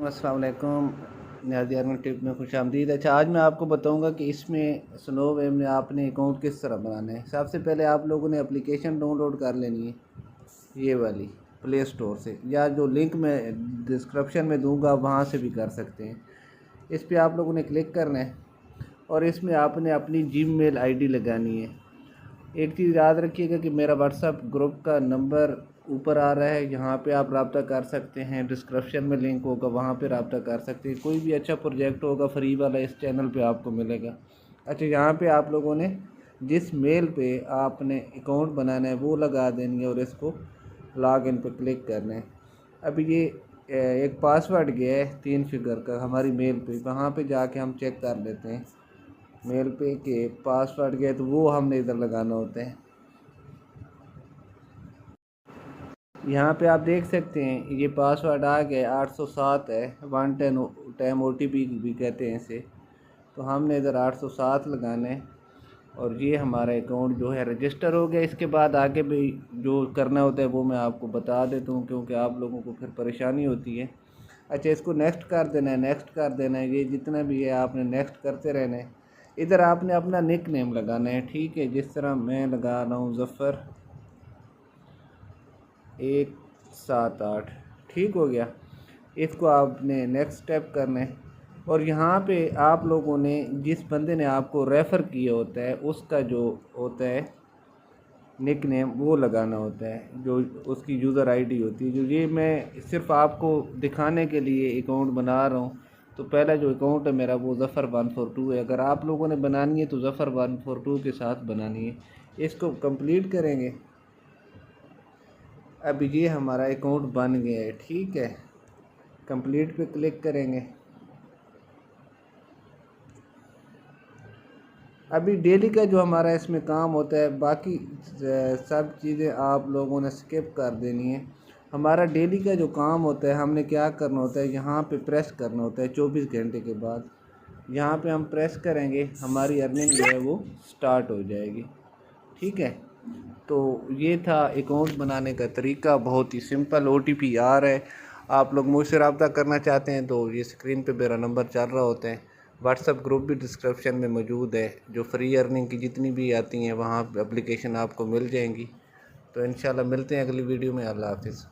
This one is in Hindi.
अस्सलाम वालेकुम। न्याज़ी अर्निंग टिप में खुश आमदीद। अच्छा, आज मैं आपको बताऊंगा कि इसमें स्नो वेव में आपने अकाउंट किस तरह बनाना है। सबसे पहले आप लोगों ने एप्लीकेशन डाउनलोड कर लेनी है, ये वाली प्ले स्टोर से, या जो लिंक मैं डिस्क्रिप्शन में दूंगा वहाँ से भी कर सकते हैं। इस पर आप लोगों ने क्लिक करना है और इसमें आपने अपनी जीमेल आईडी लगानी है। एक चीज़ याद रखिएगा कि मेरा व्हाट्सएप ग्रुप का नंबर ऊपर आ रहा है, यहाँ पे आप रब्ता कर सकते हैं। डिस्क्रिप्शन में लिंक होगा, वहाँ पे रब्ता कर सकते हैं। कोई भी अच्छा प्रोजेक्ट होगा फ्री वाला इस चैनल पे आपको मिलेगा। अच्छा, यहाँ पे आप लोगों ने जिस मेल पे आपने अकाउंट बनाना है वो लगा देंगे और इसको लॉग इन पे क्लिक करना है। अब ये एक पासवर्ड गया है 3 फिगर का हमारी मेल पे, वहाँ पे जाके हम चेक कर लेते हैं मेल पे के पासवर्ड गए, तो वो हमने इधर लगाना होता है। यहाँ पे आप देख सकते हैं ये पासवर्ड आ गया 807 है, 110 टाइम OTP भी कहते हैं इसे। तो हमने इधर 807 लगाना है और ये हमारा अकाउंट जो है रजिस्टर हो गया। इसके बाद आगे भी जो करना होता है वो मैं आपको बता देता हूँ, क्योंकि आप लोगों को फिर परेशानी होती है। अच्छा, इसको नेक्स्ट कर देना है, नेक्स्ट कर देना है। ये जितना भी है आपने नेक्स्ट करते रहना है। इधर आपने अपना निक नेम लगाना है, ठीक है। जिस तरह मैं लगा रहा हूँ ज़फ़र 178, ठीक हो गया। इसको आपने नेक्स्ट स्टेप करना है और यहाँ पे आप लोगों ने जिस बंदे ने आपको रेफ़र किया होता है उसका जो होता है निक नेम वो लगाना होता है, जो उसकी यूज़र आईडी होती है। जो ये मैं सिर्फ आपको दिखाने के लिए अकाउंट बना रहा हूँ। तो पहला जो अकाउंट है मेरा वो ज़फ़र 142 है। अगर आप लोगों ने बनानी है तो ज़फ़र 142 के साथ बनानी है। इसको कंप्लीट करेंगे। अब ये हमारा अकाउंट बन गया है, ठीक है। कंप्लीट पे क्लिक करेंगे। अभी डेली का जो हमारा इसमें काम होता है, बाकी सब चीज़ें आप लोगों ने स्किप कर देनी है। हमारा डेली का जो काम होता है, हमने क्या करना होता है, यहाँ पे प्रेस करना होता है 24 घंटे के बाद। यहाँ पे हम प्रेस करेंगे, हमारी अर्निंग जो है वो स्टार्ट हो जाएगी, ठीक है। तो ये था अकाउंट बनाने का तरीका, बहुत ही सिंपल। OTP आ रहा है। आप लोग मुझसे रब्ता करना चाहते हैं तो ये स्क्रीन पे मेरा नंबर चल रहा होता है। व्हाट्सएप ग्रुप भी डिस्क्रिप्शन में मौजूद है। जो फ्री अर्निंग की जितनी भी आती हैं वहाँ एप्लीकेशन आपको मिल जाएंगी। तो इंशाल्लाह मिलते हैं अगली वीडियो में। अल्लाह हाफिज़।